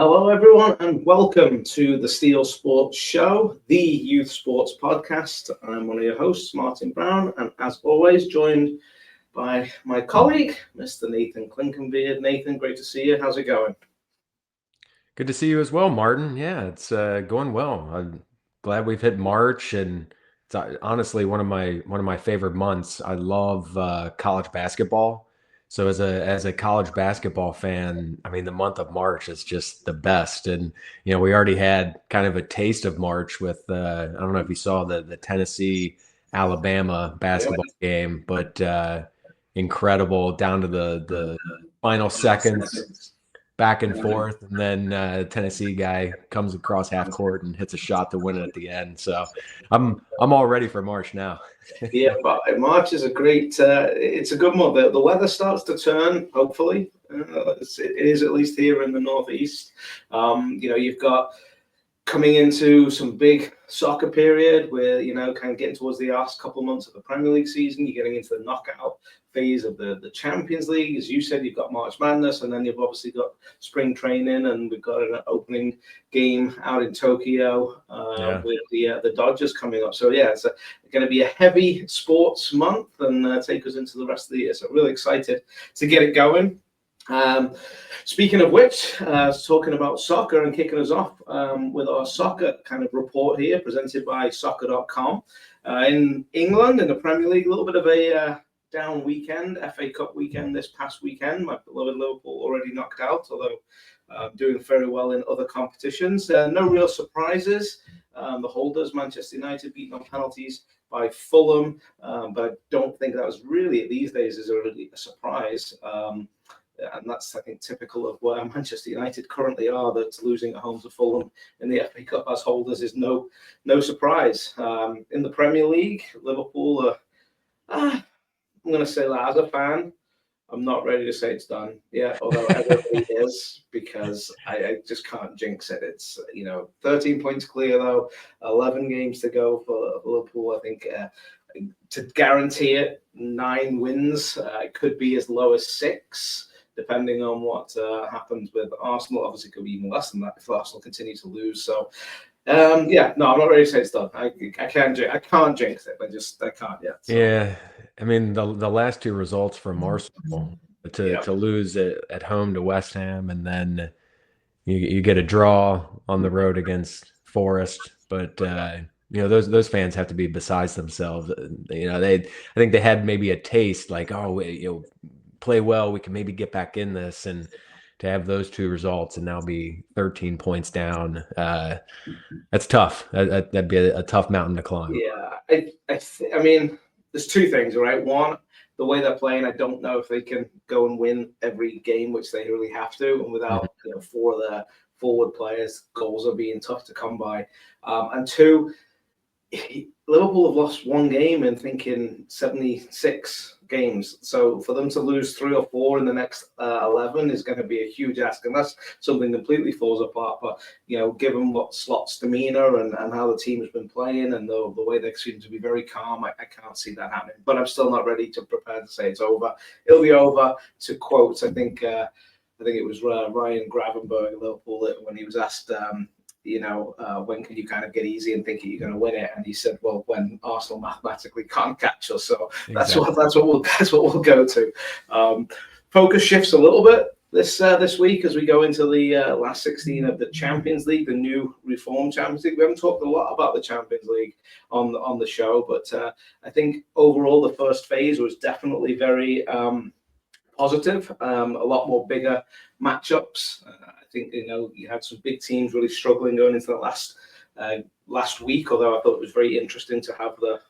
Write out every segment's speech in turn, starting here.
Hello, everyone, and welcome to the Steel Sports Show, the youth sports podcast. I'm one of your hosts, Martin Brown, and as always, joined by my colleague, Mr. Nathan Klinkenbeard. Nathan, great to see you. How's it going? Good to see you as well, Martin. Yeah, it's going well. I'm glad we've hit March, and it's honestly one of my favorite months. I love college basketball. So as a college basketball fan, I mean, the month of March is just the best. And we already had kind of a taste of March with I don't know if you saw the Tennessee Alabama basketball game, but incredible down to the final seconds, back and forth, and then Tennessee guy comes across half court and hits a shot to win it at the end. So I'm all ready for March now. Yeah, but March is a great, it's a good month. The weather starts to turn, hopefully. It is at least here in the Northeast. You've got coming into some big soccer period where, kind of getting towards the last couple of months of the Premier League season, you're getting into the knockout phase of the Champions League. As you said, you've got March Madness, and then you've obviously got spring training, and we've got an opening game out in Tokyo with the Dodgers coming up. So, yeah, it's going to be a heavy sports month and take us into the rest of the year. So really excited to get it going. Speaking of which, talking about soccer and kicking us off with our soccer kind of report here, presented by soccer.com. In England, in the Premier League, a little bit of a down weekend, FA Cup weekend this past weekend. My beloved Liverpool already knocked out, although doing very well in other competitions. No real surprises. The holders, Manchester United, beaten on penalties by Fulham, but I don't think that was really, these days, is really a surprise. And that's, I think, typical of where Manchester United currently are, that losing at home to Fulham in the FA Cup as holders is no surprise. In the Premier League, Liverpool, I'm going to say that as a fan, I'm not ready to say it's done yet, although everybody is, because I just can't jinx it. It's, 13 points clear, though, 11 games to go for Liverpool. I think to guarantee it, 9 wins. It could be as low as 6. Depending on what happens with Arsenal. Obviously, it could be even less than that if Arsenal continue to lose. So, I'm not ready to say it's done. I can't jinx it. I can't yet. So. Yeah, I mean the last 2 results from Arsenal to lose at home to West Ham, and then you get a draw on the road against Forest, but those fans have to be besides themselves. I think they had maybe a taste like, play well, we can maybe get back in this, and to have those 2 results and now be 13 points down, that's tough. That'd be a tough mountain to climb. Yeah, I mean, there's 2 things, right? One, the way they're playing, I don't know if they can go and win every game, which they really have to, and without 4 of their forward players, goals are being tough to come by. And 2, Liverpool have lost 1 game in thinking 76 games. So for them to lose 3 or 4 in the next 11 is going to be a huge ask. And that's something completely falls apart. But, given what Slot's demeanor and how the team has been playing and the way they seem to be very calm, I can't see that happening. But I'm still not ready to prepare to say it's over. It'll be over, to quote, I think it was Ryan Gravenberg, Liverpool, when he was asked, when can you kind of get easy and think you're going to win it? And he said, well, when Arsenal mathematically can't catch us. So that's what we'll go to. Focus shifts a little bit this week as we go into the last 16 of the Champions League, the new reformed Champions League. We haven't talked a lot about the Champions League on the show, but I think overall the first phase was definitely very positive. A lot more bigger matchups. I think you had some big teams really struggling going into the last week. Although I thought it was very interesting to have the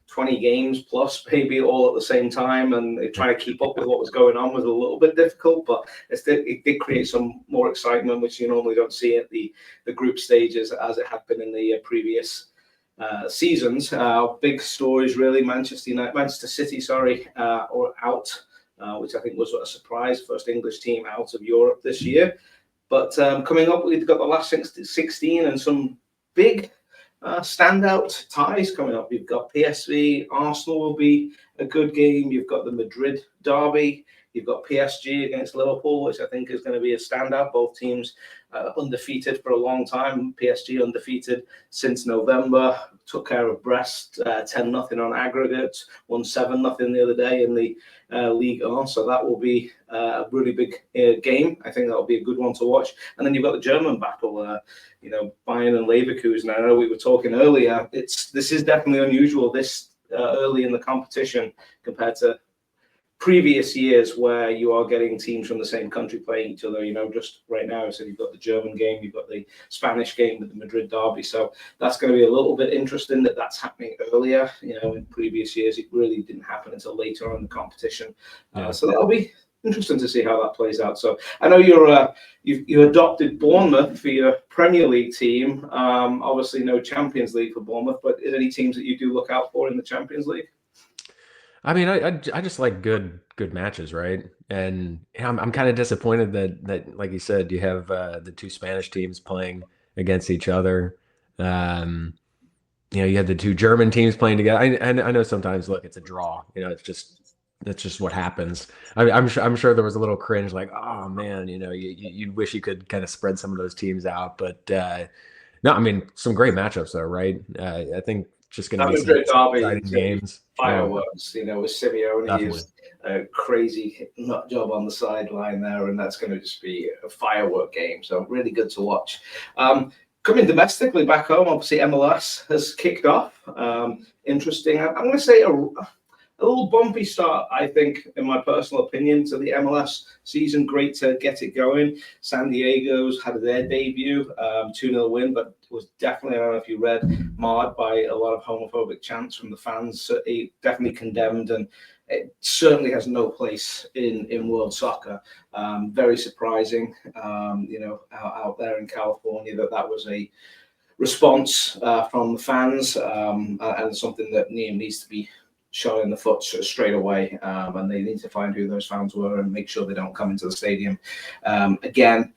20 games plus maybe all at the same time, and trying to keep up with what was going on was a little bit difficult. But it did create some more excitement, which you normally don't see at the group stages as it had been in the previous seasons. Big stories really: Manchester City, or out. Which I think was a surprise, first English team out of Europe this year. But coming up, we've got the last 16 and some big standout ties coming up. You've got PSV, Arsenal will be a good game. You've got the Madrid derby You've got PSG against Liverpool, which I think is going to be a standout. Both teams undefeated for a long time. PSG undefeated since November. Took care of Brest 10-0 on aggregate. Won 7-0 the other day in the League 1. So that will be a really big game. I think that will be a good one to watch. And then you've got the German battle, Bayern and Leverkusen. I know we were talking earlier. This is definitely unusual this early in the competition compared to previous years where you are getting teams from the same country playing each other, just right now. So you've got the German game, you've got the Spanish game with the Madrid derby. So that's going to be a little bit interesting that that's happening earlier. In previous years, it really didn't happen until later on in the competition. So that'll be interesting to see how that plays out. So I know you adopted Bournemouth for your Premier League team. Obviously no Champions League for Bournemouth, but are there any teams that you do look out for in the Champions League? I mean, I just like good matches, right? And I'm kind of disappointed that like you said, you have the two Spanish teams playing against each other. You had the two German teams playing together. I know sometimes, look, it's a draw. That's just what happens. I'm sure there was a little cringe, like, oh man, you wish you could kind of spread some of those teams out, but no, I mean, some great matchups though, right? I think just going to be some exciting games. Fireworks, with Simeone is a crazy nut job on the sideline there, and that's going to just be a firework game. So really good to watch. Coming domestically back home, obviously MLS has kicked off. Interesting. I'm going to say a little bumpy start, I think, in my personal opinion, to the MLS season. Great to get it going. San Diego's had their debut, 2-0 win, but was definitely, I don't know if you read, marred by a lot of homophobic chants from the fans. It definitely condemned, and it certainly has no place in world soccer. Very surprising, out there in California that was a response from the fans, and something that needs to be shot in the foot straight away, and they need to find who those fans were and make sure they don't come into the stadium again.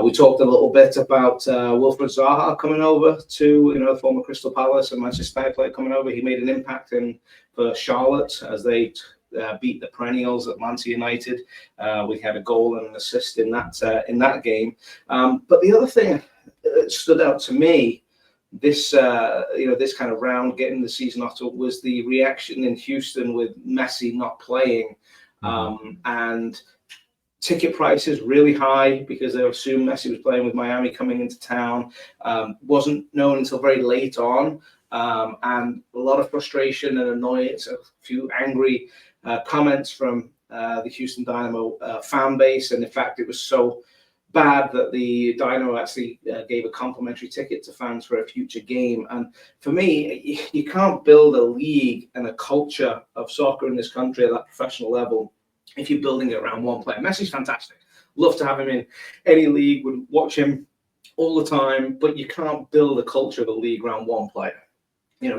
We talked a little bit about Wilfried Zaha coming over to, the former Crystal Palace and Manchester United player coming over. He made an impact for Charlotte as they beat the perennials Atlanta United. We had a goal and an assist in that game. But the other thing that stood out to me this kind of round, getting the season off to, was the reaction in Houston with Messi not playing, and ticket prices really high because they assumed Messi was playing with Miami coming into town. Wasn't known until very late on, and a lot of frustration and annoyance, a few angry comments from the Houston Dynamo fan base, and in fact it was so bad that the Dynamo actually gave a complimentary ticket to fans for a future game. And for me, you can't build a league and a culture of soccer in this country at that professional level if you're building it around one player. Messi's fantastic. Love to have him in any league, would watch him all the time, but you can't build a culture of a league around one player.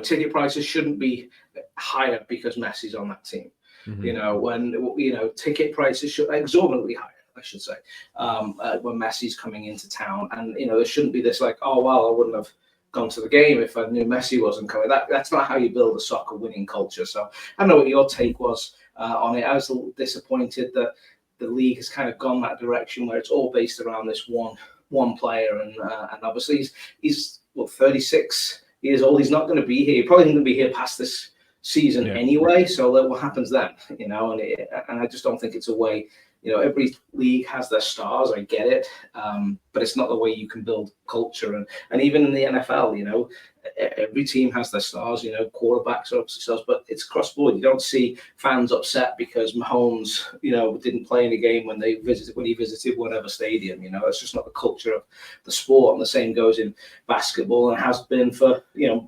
Ticket prices shouldn't be higher because Messi's on that team. When ticket prices should exorbitantly higher, I should say, when Messi's coming into town. And, there shouldn't be this like, oh, well, I wouldn't have gone to the game if I knew Messi wasn't coming. That's not how you build a soccer winning culture. So I don't know what your take was on it. I was a little disappointed that the league has kind of gone that direction where it's all based around this one player. And obviously he's 36 years old. He's not going to be here. He's probably going to be here past this season anyway. So what happens then? And I just don't think it's a way. Every league has their stars. I get it, but it's not the way you can build culture. And even in the NFL, every team has their stars. Quarterbacks are obviously stars, but it's cross board. You don't see fans upset because Mahomes, didn't play in a game when he visited whatever stadium. It's just not the culture of the sport. And the same goes in basketball and has been for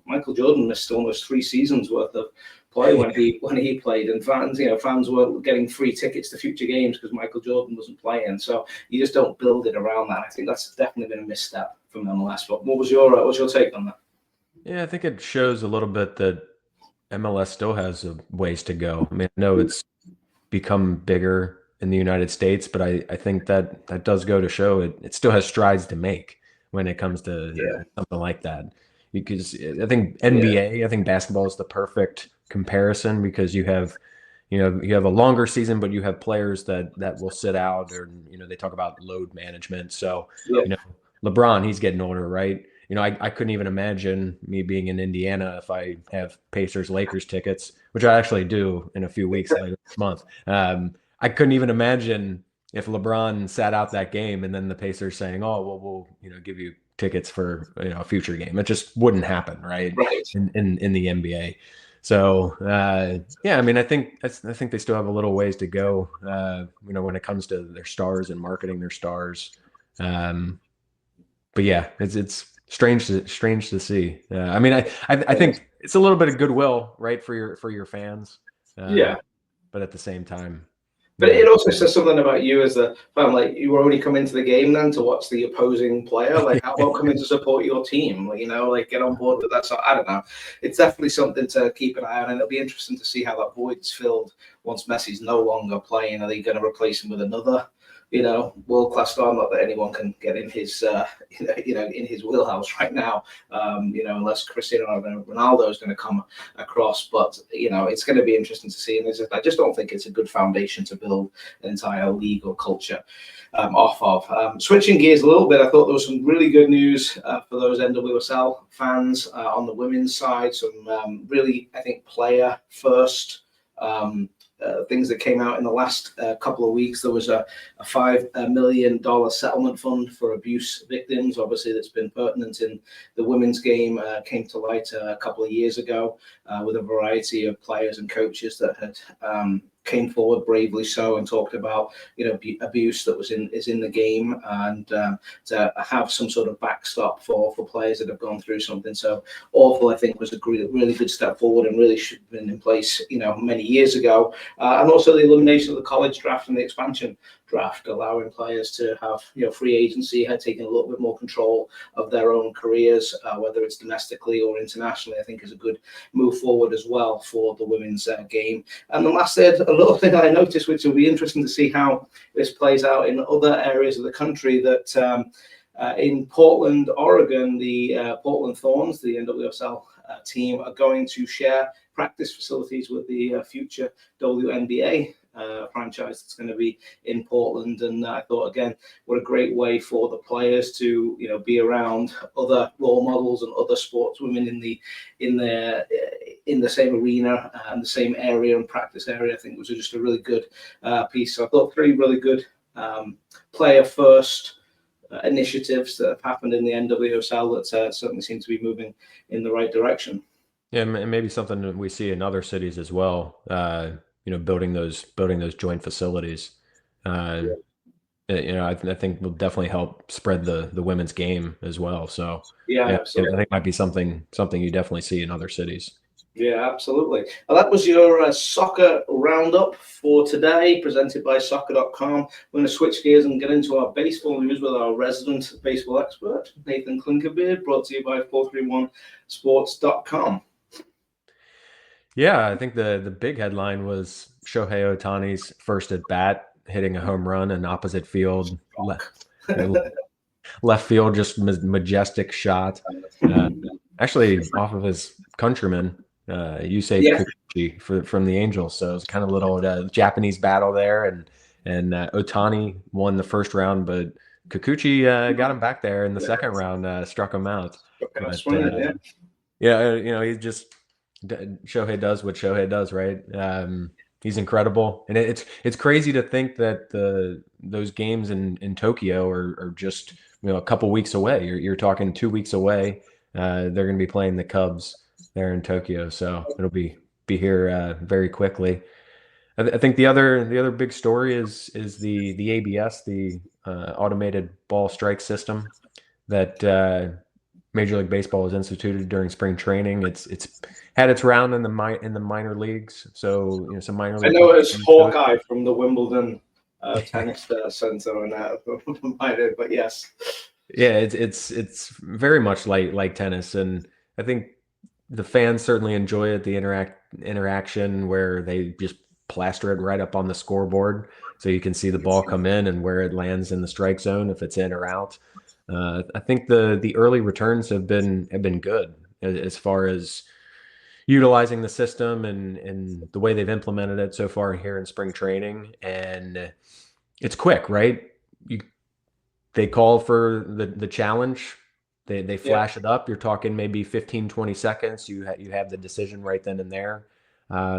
Michael Jordan missed almost 3 seasons worth of play when he played, and fans were getting free tickets to future games because Michael Jordan wasn't playing. So you just don't build it around that. I think that's definitely been a misstep from MLS. But what's your take on that? Yeah, I think it shows a little bit that MLS still has a ways to go. I mean, I know it's become bigger in the United States, but I think that does go to show it still has strides to make when it comes to something like that. Because I think NBA, I think basketball is the perfect comparison because you have you have a longer season, but you have players that will sit out, or they talk about load management. So Yeah. LeBron, he's getting older, right? I couldn't even imagine me being in Indiana if I have Pacers Lakers tickets, which I actually do in a few weeks later this month. I couldn't even imagine if LeBron sat out that game and then the Pacers saying, "Oh, well, we'll give you tickets for a future game." It just wouldn't happen, right? Right. In the NBA. So yeah, I mean, I think they still have a little ways to go. When it comes to their stars and marketing their stars. But yeah, it's strange to see. I mean, I think it's a little bit of goodwill, right, for your fans. Yeah. But at the same time, But it also says something about you as a fan. Like, you were only coming to the game then to watch the opposing player. Like, how about coming to support your team? Like, get on board with that. So I don't know. It's definitely something to keep an eye on, and it'll be interesting to see how that void's filled once Messi's no longer playing. Are they going to replace him with another, world-class star? Not that anyone can get in his, in his wheelhouse right now. Unless Cristiano Ronaldo is going to come across. But it's going to be interesting to see. And I just don't think it's a good foundation to build an entire league or culture off of. Switching gears a little bit, I thought there was some really good news for those NWSL fans on the women's side. Some really, I think, player first. Things that came out in the last couple of weeks. There was a $5 million settlement fund for abuse victims. Obviously, that's been pertinent in the women's game. Came to light a couple of years ago with a variety of players and coaches that had came forward bravely so and talked about abuse that is in the game, and to have some sort of backstop for players that have gone through something so awful, I think was a really good step forward, and really should have been in place many years ago. And also the elimination of the college draft and the expansion draft, allowing players to have free agency, taking a little bit more control of their own careers, whether it's domestically or internationally, I think is a good move forward as well for the women's game. And the last a little thing I noticed, which will be interesting to see how this plays out in other areas of the country, that in Portland, Oregon, the Portland Thorns, the NWSL team, are going to share practice facilities with the future WNBA franchise that's going to be in Portland. And I thought, again, what a great way for the players to be around other role models and other sportswomen in the same arena and the same area and practice area. I think it was just a really good piece. So I thought 3 really good player first initiatives that have happened in the NWSL that certainly seem to be moving in the right direction. Yeah, and maybe something that we see in other cities as well. Building those joint facilities. I think will definitely help spread the women's game as well. So yeah, absolutely. I think might be something you definitely see in other cities. Yeah, absolutely. Well, that was your soccer roundup for today, presented by soccer.com. We're going to switch gears and get into our baseball news with our resident baseball expert, Nathan Klinkerbeard, brought to you by 431sports.com. Yeah, I think the big headline was Shohei Ohtani's first at bat, hitting a home run in opposite field, left field, just majestic shot. Actually, off of his countryman, Yusei Kikuchi from the Angels. So it was kind of a little Japanese battle there, and Ohtani won the first round, but Kikuchi got him back there in the second round, struck him out. But, he just Shohei does what Shohei does, right? He's incredible, and it's crazy to think that those games in Tokyo are just a couple weeks away. You're talking 2 weeks away. They're going to be playing the Cubs there in Tokyo, so it'll be here very quickly. I think the other big story is the ABS, the automated ball strike system that Major League Baseball has instituted during spring training. It's had its round in the minor leagues, so some minor league. I know it's Hawkeye from the Wimbledon tennis center and minor, but yes. Yeah, it's very much like tennis, and I think the fans certainly enjoy it. The interaction where they just plaster it right up on the scoreboard, so you can see the ball come in and where it lands in the strike zone, if it's in or out. I think the early returns have been good as far as utilizing the system and the way they've implemented it so far here in spring training. And it's quick, right? They call for the challenge. They flash it up. You're talking maybe 15, 20 seconds. You have the decision right then and there.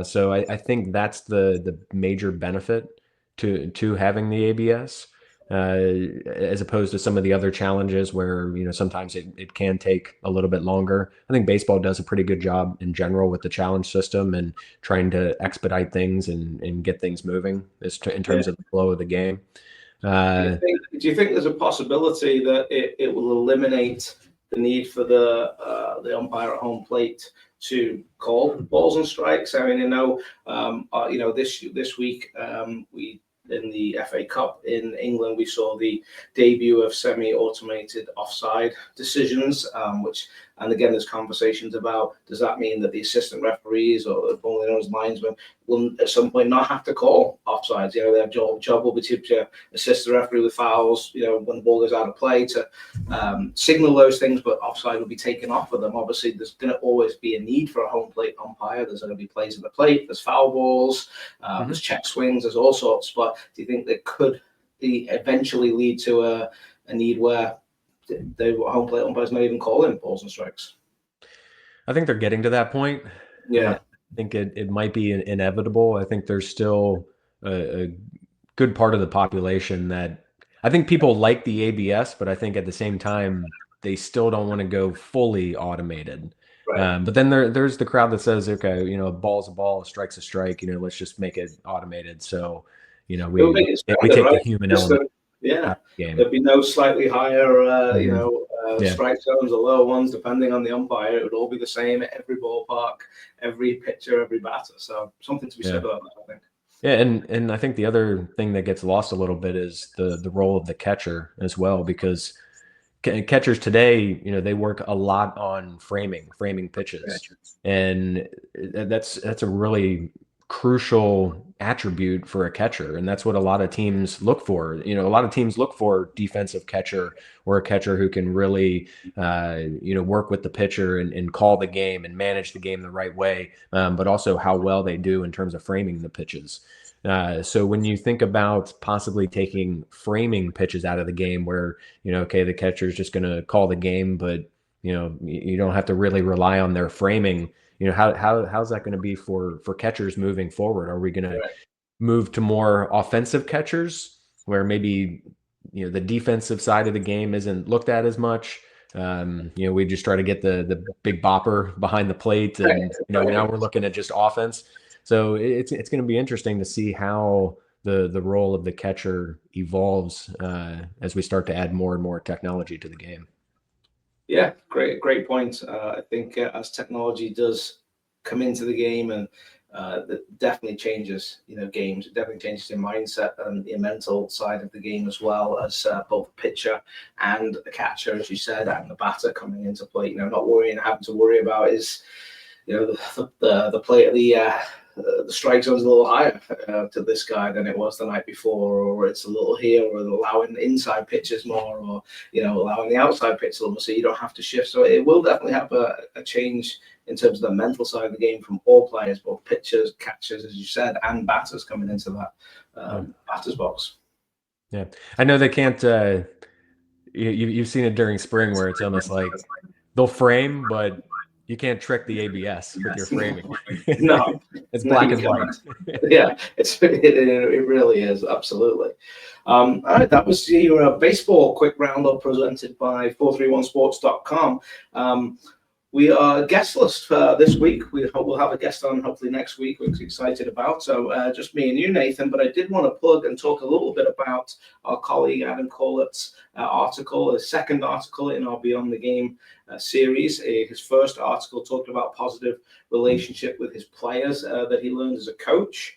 So I think that's the major benefit to having the ABS, as opposed to some of the other challenges where, sometimes it can take a little bit longer. I think baseball does a pretty good job in general with the challenge system and trying to expedite things and get things moving in terms of the flow of the game. Do you think there's a possibility that it will eliminate the need for the umpire at home plate to call balls and strikes? I mean, this week we in the FA Cup in England, we saw the debut of semi-automated offside decisions, and again, there's conversations about, does that mean that the assistant referees, or formerly known as linesmen, will at some point not have to call offsides? Their job will be to assist the referee with fouls, when the ball goes out of play, to signal those things, but offside will be taken off of them. Obviously, there's going to always be a need for a home plate umpire. There's going to be plays at the plate, there's foul balls, there's check swings, there's all sorts. But do you think that could eventually lead to a need where the home plate umpires not even call in balls and strikes? I think they're getting to that point. Yeah. I think it might be inevitable. I think there's still a good part of the population that, I think people like the ABS, but I think at the same time, they still don't want to go fully automated. Right. But then there's the crowd that says, okay, a ball's a ball, a strike's a strike, let's just make it automated. So, we take the human element. There'd be no slightly higher, strike zones or lower ones depending on the umpire. It would all be the same at every ballpark, every pitcher, every batter. So something to be said about that, I think. Yeah, and I think the other thing that gets lost a little bit is the role of the catcher as well, because catchers today, they work a lot on framing pitches, and that's a really crucial attribute for a catcher, and that's what a lot of teams look for. A lot of teams look for defensive catcher, or a catcher who can really work with the pitcher and call the game and manage the game the right way, but also how well they do in terms of framing the pitches. So when you think about possibly taking framing pitches out of the game, where the catcher is just going to call the game, but you don't have to really rely on their framing. How's that going to be for catchers moving forward? Are we going to move to more offensive catchers, where maybe the defensive side of the game isn't looked at as much? We just try to get the big bopper behind the plate, and now we're looking at just offense. So it's going to be interesting to see how the role of the catcher evolves as we start to add more and more technology to the game. Yeah, great point. I think as technology does come into the game, and it definitely changes, games. It definitely changes your mindset and the mental side of the game, as well as both the pitcher and the catcher, as you said, and the batter coming into play. Not having to worry about is, the play at the strike zone's a little higher to this guy than it was the night before, or it's a little here, or allowing inside pitches more, or allowing the outside pitch a little more, so you don't have to shift. So it will definitely have a change in terms of the mental side of the game from all players, both pitchers, catchers, as you said, and batters coming into that batter's box. Yeah, I know they can't. You've seen it during spring, where it's almost like they'll frame, but you can't trick the ABS with your framing. No, it's black and white. Yeah, it really is, absolutely. All right, that was your baseball quick roundup presented by 431sports.com. We are guestless this week. We'll have a guest on hopefully next week, which we're excited about. So just me and you, Nathan. But I did want to plug and talk a little bit about our colleague Adam Corlett's article, his second article in our Beyond the Game series. His first article talked about positive relationship with his players that he learned as a coach.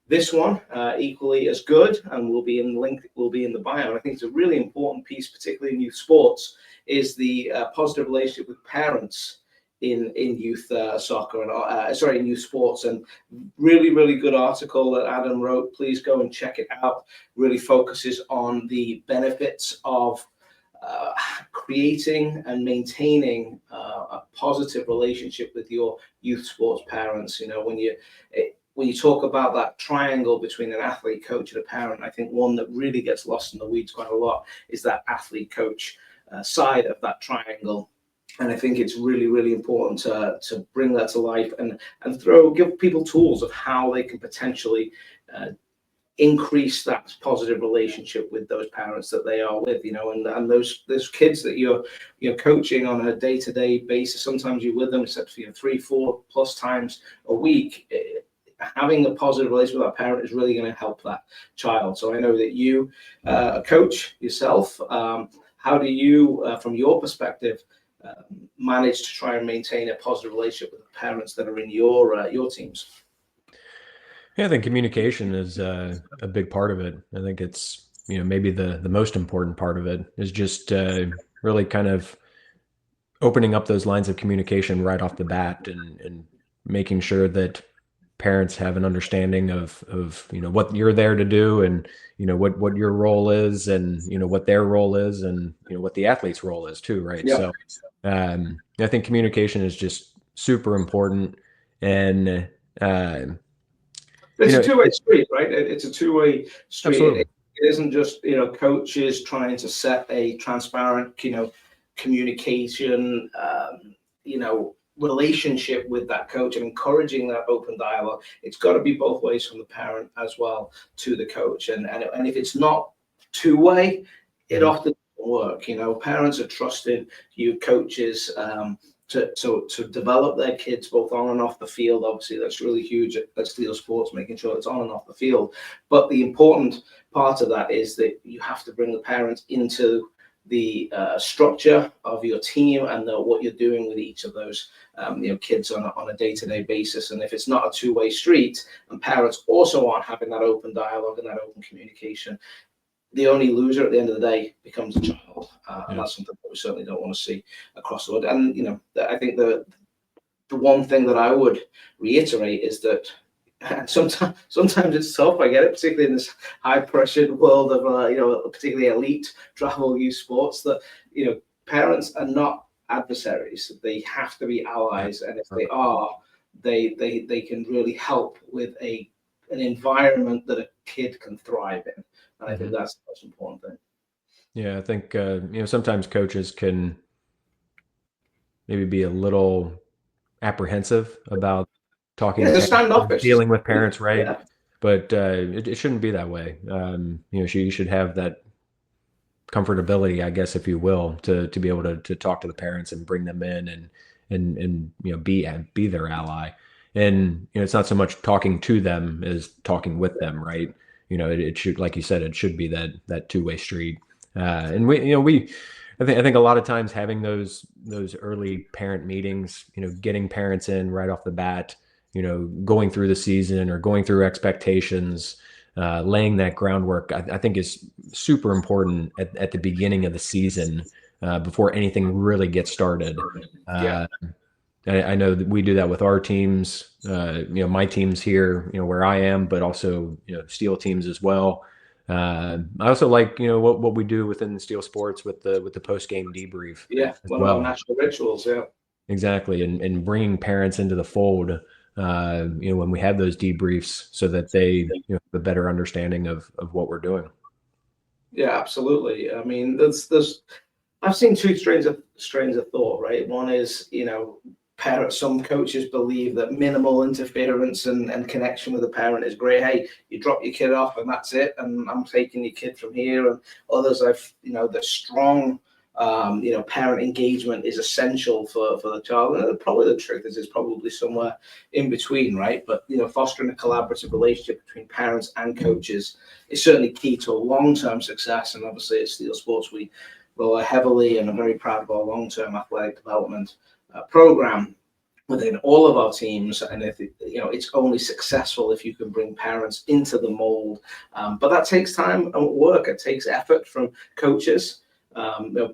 This one, equally as good, and will be in the bio. And I think it's a really important piece, particularly in youth sports, is the positive relationship with parents in youth soccer and in youth sports. And really good article that Adam wrote. Please go and check it out. Really focuses on the benefits of creating and maintaining a positive relationship with your youth sports parents. When you talk about that triangle between an athlete, coach, and a parent, I think one that really gets lost in the weeds quite a lot is that athlete coach side of that triangle. And I think it's really, really important to bring that to life and give people tools of how they can potentially increase that positive relationship with those parents that they are with, and those kids that you're coaching on a day-to-day basis. Sometimes you're with them except 3-4 plus times a week. Having a positive relationship with that parent is really going to help that child. So I know that you, a coach yourself, how do you, from your perspective, manage to try and maintain a positive relationship with the parents that are in your teams? Yeah, I think communication is a big part of it. I think it's, maybe the most important part of it is just really kind of opening up those lines of communication right off the bat and making sure that parents have an understanding of what you're there to do, and what your role is, and what their role is, and what the athlete's role is too, right? Yeah. So I think communication is just super important, and it's a two-way street, right? It's a two-way street. Absolutely. It isn't just coaches trying to set a transparent communication relationship with that coach and encouraging that open dialogue. It's got to be both ways, from the parent as well to the coach. And if it's not two-way, it often doesn't work. Parents are trusting you coaches to develop their kids both on and off the field. Obviously, that's really huge at Steel Sports, making sure it's on and off the field. But the important part of that is that you have to bring the parents into the structure of your team and what you're doing with each of those kids on a day-to-day basis. And if it's not a two-way street, and parents also aren't having that open dialogue and that open communication, the only loser at the end of the day becomes a child. And that's something that we certainly don't want to see across the board. And I think the one thing that I would reiterate is that sometimes it's tough. I get it, particularly in this high-pressured world of particularly elite travel youth sports, that parents are not adversaries. They have to be allies, and if they are, they can really help with an environment that a kid can thrive in. And I think that's the most important thing. Yeah, I think sometimes coaches can maybe be a little apprehensive about talking dealing with parents, right? Yeah. But it shouldn't be that way. You should have that comfortability, I guess, if you will, to be able to talk to the parents and bring them in and be their ally. And it's not so much talking to them as talking with them, right? It should, like you said, it should be that two-way street. And I think a lot of times having those early parent meetings, getting parents in right off the bat, going through the season or going through expectations, laying that groundwork, I think is super important at the beginning of the season before anything really gets started. I know that we do that with our teams, my teams here, where I am, but also, Steel teams as well. I also like, what we do within Steel Sports with the post-game debrief. Yeah, one of our national rituals. Yeah, exactly, and bringing parents into the fold. When we have those debriefs, so that they have a better understanding of what we're doing. Yeah, absolutely. I mean, I've seen two strains of thought, right? One is, some coaches believe that minimal interference and connection with the parent is great. Hey, you drop your kid off and that's it, and I'm taking your kid from here. And others, the strong parent engagement is essential for the child. And probably the truth is probably somewhere in between, right? But fostering a collaborative relationship between parents and coaches is certainly key to a long-term success. And obviously at Steel Sports, we rely heavily and are very proud of our long-term athletic development program within all of our teams. And if it's only successful if you can bring parents into the mold. But that takes time and work. It takes effort from coaches.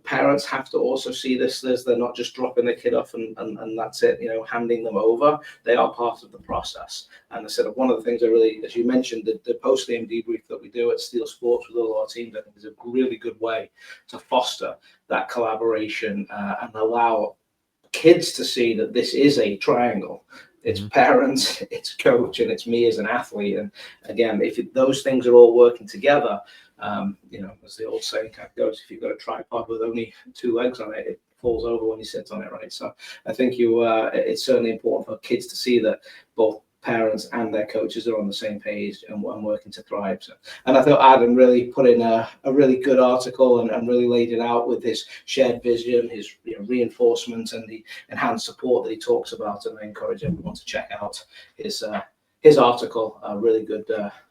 Parents have to also see this as they're not just dropping their kid off and that's it, handing them over. They are part of the process. And I said one of the things I really, as you mentioned, the post-game debrief that we do at Steel Sports with all our teams, I think is a really good way to foster that collaboration and allow kids to see that this is a triangle. It's parents, it's coach, and it's me as an athlete. And again, if those things are all working together, as the old saying kind of goes, if you've got a tripod with only 2 legs on it, it falls over when you sit on it, right? So I think it's certainly important for kids to see that both parents and their coaches are on the same page and working to thrive. So, and I thought Adam really put in a really good article and really laid it out with his shared vision, his reinforcement, and the enhanced support that he talks about. And I encourage everyone to check out his article. A really good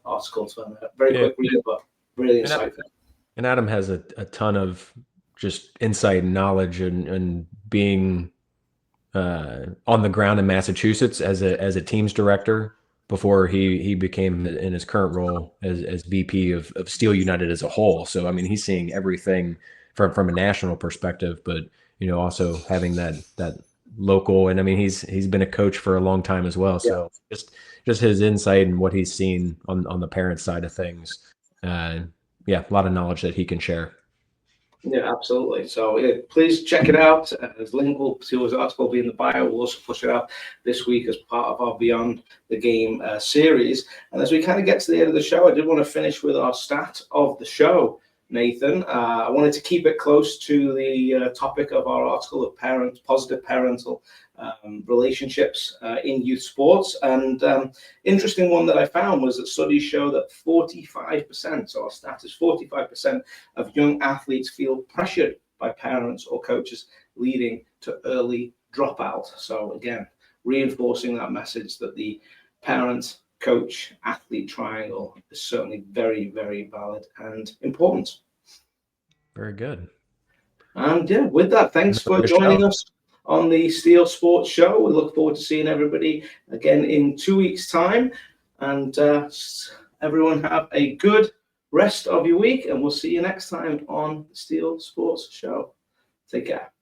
article. So very quick read, but really insightful. And Adam has a ton of just insight and knowledge and being on the ground in Massachusetts as a teams director before he became in his current role as VP of Steel United as a whole. So I mean, he's seeing everything from a national perspective, but also having that local. And I mean, he's been a coach for a long time as well. So just his insight and what he's seen on the parent side of things. A lot of knowledge that he can share. Yeah, absolutely. So please check it out. His link to his article will be in the bio. We'll also push it out this week as part of our Beyond the Game series. And as we kind of get to the end of the show, I did want to finish with our stat of the show, Nathan. I wanted to keep it close to the topic of our article of positive parental relationships in youth sports. And interesting one that I found was that studies show that 45%, so our stat is 45% of young athletes feel pressured by parents or coaches, leading to early dropout. So again, reinforcing that message that the parent, coach, athlete triangle is certainly very, very valid and important. Very good. And with that, thanks for joining us on the Steel Sports Show. We look forward to seeing everybody again in 2 weeks' time. And everyone have a good rest of your week, and we'll see you next time on the Steel Sports Show. Take care.